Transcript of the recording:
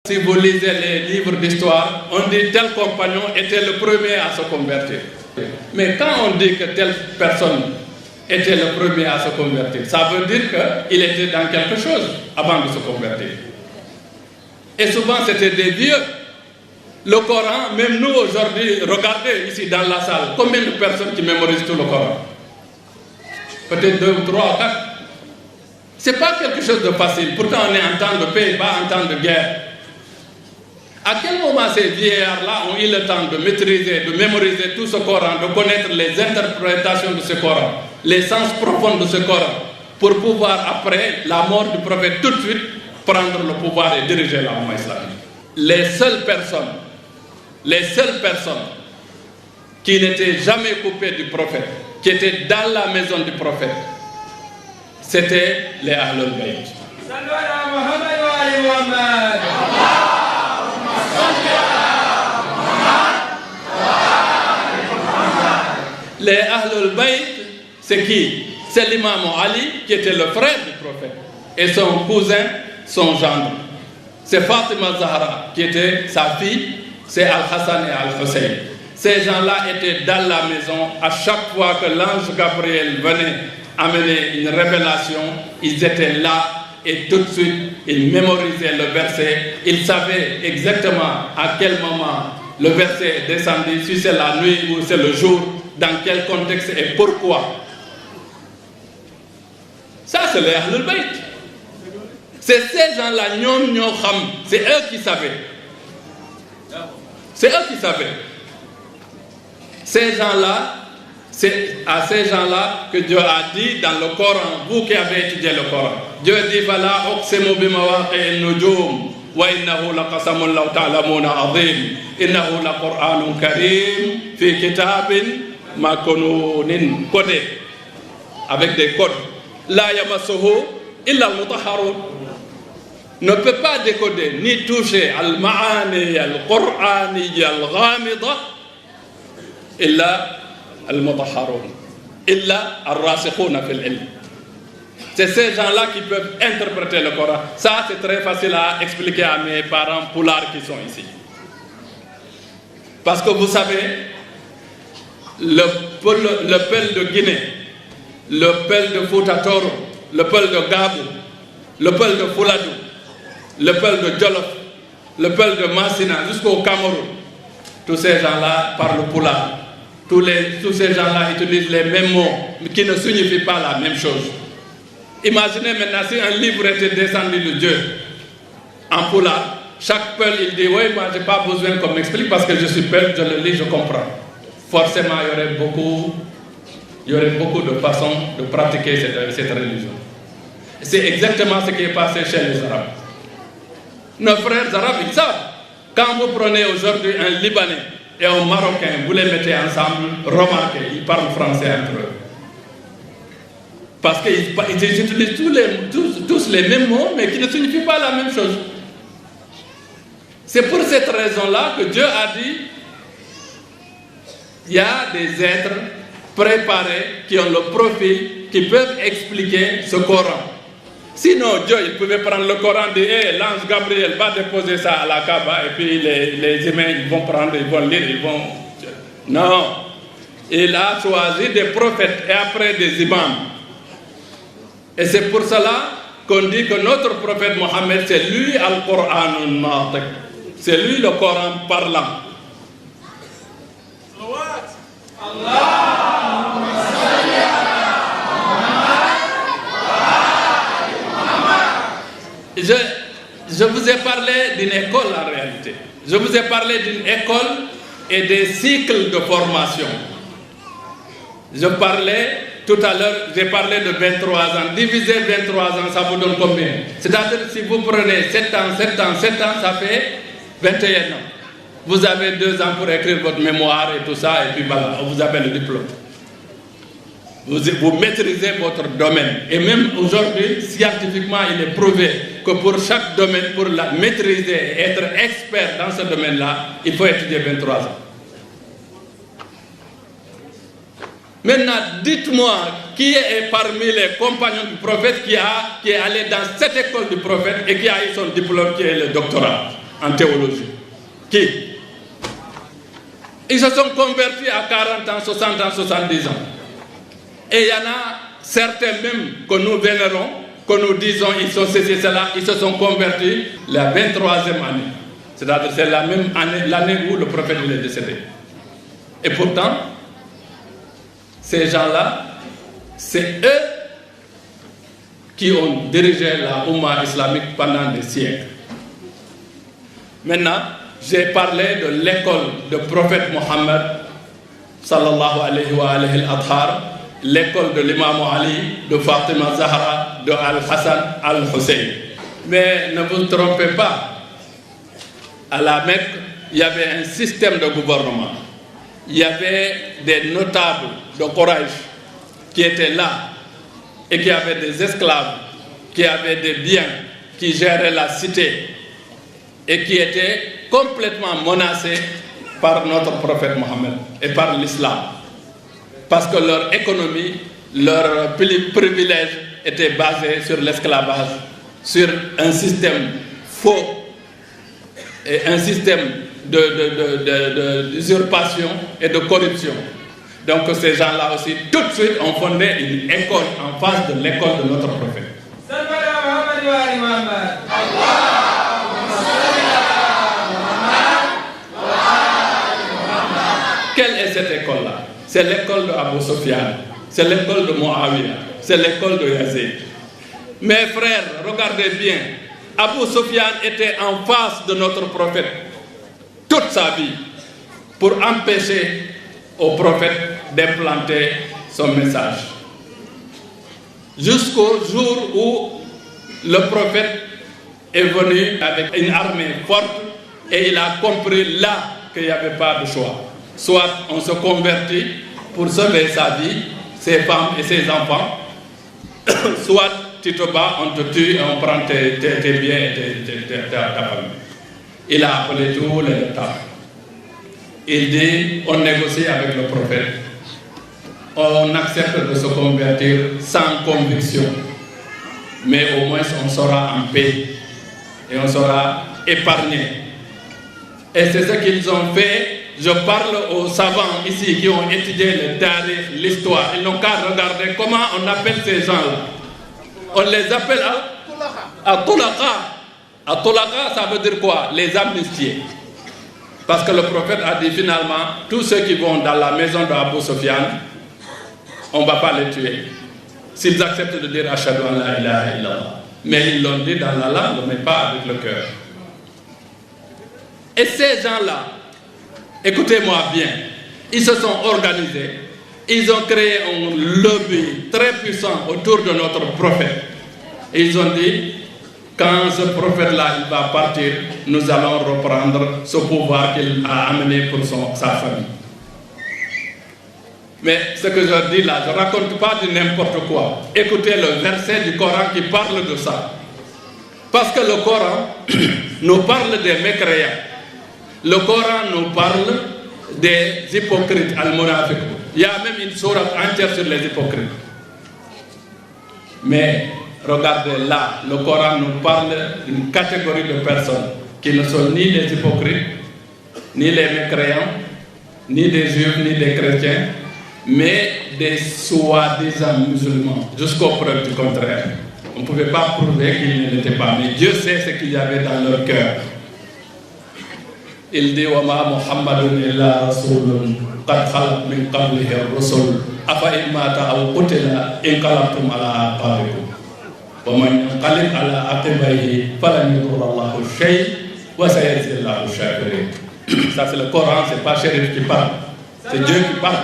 Si vous lisez les livres d'histoire, on dit tel compagnon était le premier à se convertir. Mais quand on dit que telle personne était le premier à se convertir, ça veut dire qu'il était dans quelque chose avant de se convertir. Et souvent c'était des vieux. Le Coran, même nous aujourd'hui, regardez ici dans la salle, combien de personnes qui mémorisent tout le Coran? Peut-être 2 ou 3 ou 4. Ce n'est pas quelque chose de facile. Pourtant on est en temps de paix, pas en temps de guerre. À quel moment ces vieillards-là ont eu le temps de maîtriser, de mémoriser tout ce Coran, de connaître les interprétations de ce Coran, les sens profonds de ce Coran, pour pouvoir, après la mort du prophète, tout de suite prendre le pouvoir et diriger la Ummah islamique? Les seules personnes qui n'étaient jamais coupées du prophète, qui étaient dans la maison du prophète, c'était les Ahlul Bayt. Les Ahlul Bayt, c'est qui? C'est l'imam Ali, qui était le frère du prophète, et son cousin, son gendre. C'est Fatima Zahra, qui était sa fille, c'est Al-Hassan et Al-Hussein. Ces gens-là étaient dans la maison. À chaque fois que l'ange Gabriel venait amener une révélation, ils étaient là et tout de suite, ils mémorisaient le verset. Ils savaient exactement à quel moment le verset est descendu, si c'est la nuit ou c'est le jour, dans quel contexte et pourquoi. Ça, c'est les Ahlul Bayt. C'est ces gens-là, c'est eux qui savaient. C'est eux qui savaient. Ces gens-là, c'est à ces gens-là que Dieu a dit dans le Coran, vous qui avez étudié le Coran, Dieu dit Fala uqsimu bimawaqi'in nujum wa innahu laqasamun law ta'lamuna 'azim innahu laqur'anun karim fi kitabin makununin, codé avec des codes. La yamassuhu illa al-mutahharun. Ne peut pas décoder ni toucher al-ma'ani al-qur'ani al-ghamida illa al-mutahharun illa al-rasikhuna fil ilm. C'est ces gens-là qui peuvent interpréter le Coran. Ça, c'est très facile à expliquer à mes parents poulards qui sont ici. Parce que vous savez, le Peul de Guinée, le Peul de Fouta Toro, le Peul de Gabou, le Peul de Fouladou, le Peul de Djolof, le Peul de Massina, jusqu'au Cameroun, tous ces gens-là parlent poulard. Tous ces gens-là utilisent les mêmes mots, mais qui ne signifient pas la même chose. Imaginez maintenant si un livre était descendu de Dieu en poulard, chaque Peul il dit oui, moi je n'ai pas besoin qu'on m'explique parce que je suis Peul, je le lis, je comprends. Forcément, il y aurait beaucoup de façons de pratiquer cette religion. C'est exactement ce qui est passé chez les Arabes. Nos frères arabes, ils savent. Quand vous prenez aujourd'hui un Libanais et un Marocain, vous les mettez ensemble, remarquez, ils parlent français entre eux. Parce qu'ils utilisent tous les mêmes mots, mais qui ne signifient pas la même chose. C'est pour cette raison-là que Dieu a dit il y a des êtres préparés qui ont le profil, qui peuvent expliquer ce Coran. Sinon, Dieu, il pouvait prendre le Coran et dire hey, l'ange Gabriel va déposer ça à la Kaaba et puis les humains ils vont prendre, ils vont lire, ils vont... Non. Il a choisi des prophètes et après des imams. Et c'est pour cela qu'on dit que notre prophète Mohammed, c'est lui Al-Qur'anun Natiq. C'est lui le Coran parlant. Je vous ai parlé d'une école en réalité. Je vous ai parlé d'une école et des cycles de formation. Je parlais tout à l'heure, j'ai parlé de 23 ans. Divisez 23 ans, ça vous donne combien? C'est-à-dire si vous prenez 7 ans, ça fait 21 ans. Vous avez 2 ans pour écrire votre mémoire et tout ça, et puis voilà, vous avez le diplôme. Vous maîtrisez votre domaine. Et même aujourd'hui, scientifiquement, il est prouvé que pour chaque domaine, pour la maîtriser et être expert dans ce domaine-là, il faut étudier 23 ans. Maintenant, dites-moi qui est parmi les compagnons du prophète qui est allé dans cette école du prophète et qui a eu son diplôme qui est le doctorat. en théologie. Qui? Ils se sont convertis à 40 ans, 60 ans, 70 ans. Et il y en a certains même que nous vénérons, que nous disons ils sont ceci, cela, ils se sont convertis la 23e année. C'est-à-dire c'est la même année, l'année où le prophète est décédé. Et pourtant, ces gens-là, c'est eux qui ont dirigé la Oumma islamique pendant des siècles. Maintenant, j'ai parlé de l'école du prophète Mohammed, sallallahu alayhi wa alayhi al-Adhar, l'école de l'imam Ali, de Fatima Zahra, de Al-Hassan, Al-Hussein. Mais ne vous trompez pas, à la Mecque, il y avait un système de gouvernement. Il y avait des notables de Quraysh qui étaient là et qui avaient des esclaves, qui avaient des biens, qui géraient la cité et qui étaient complètement menacés par notre prophète Mohammed et par l'islam. Parce que leur économie, leur privilège était basé sur l'esclavage, sur un système faux et un système d'usurpation et de corruption. Donc ces gens-là aussi, tout de suite, ont fondé une école en face de l'école de notre prophète. Quelle est cette école-là? C'est l'école de Abu Sufyan, c'est l'école de Muawiyah, c'est l'école de Yazid. Mes frères, regardez bien, Abu Sufyan était en face de notre prophète toute sa vie pour empêcher au prophète d'implanter son message. Jusqu'au jour où le prophète est venu avec une armée forte et il a compris là qu'il n'y avait pas de choix. Soit on se convertit pour sauver sa vie, ses femmes et ses enfants, soit tu te bats, on te tue et on prend tes biens et ta famille. Il a appelé tous les notables. Il dit, on négocie avec le prophète. On accepte de se convertir sans conviction. Mais au moins on sera en paix et on sera épargné. Et c'est ce qu'ils ont fait. Je parle aux savants ici qui ont étudié le tarikh, l'histoire. Ils n'ont qu'à regarder comment on appelle ces gens-là. On les appelle à Tulaqa. À Tulaqa, ça veut dire quoi? Les amnistiés. Parce que le prophète a dit finalement, tous ceux qui vont dans la maison d'Abu Sufyan, on ne va pas les tuer. S'ils acceptent de dire Ashhadu an la ilaha illallah. Mais ils l'ont dit dans la langue, mais pas avec le cœur. Et ces gens-là, écoutez-moi bien, ils se sont organisés, ils ont créé un lobby très puissant autour de notre prophète. Et ils ont dit, quand ce prophète-là il va partir, nous allons reprendre ce pouvoir qu'il a amené pour sa famille. Mais ce que je dis là, je ne raconte pas de n'importe quoi. Écoutez le verset du Coran qui parle de ça. Parce que le Coran nous parle des mécréants. Le Coran nous parle des hypocrites, al-munafiq. Il y a même une sourate entière sur les hypocrites. Mais regardez là, le Coran nous parle d'une catégorie de personnes qui ne sont ni des hypocrites, ni les mécréants, ni des juifs, ni des chrétiens, mais des soi-disant musulmans, jusqu'au preuve du contraire. On ne pouvait pas prouver qu'ils ne l'étaient pas, mais Dieu sait ce qu'il y avait dans leur cœur. Il dit wa ma Muhammadun illa rasulun qad khalat min qablihi ar-rusul afa in mata aw qutila inqalabtum ala aqabikum wa man yanqalib ala aqibaihi falan yadurra Allahu shay'an wa sayajzi Allahu shakirin. Ça c'est le Coran, c'est pas Chérif qui parle, c'est Dieu qui parle.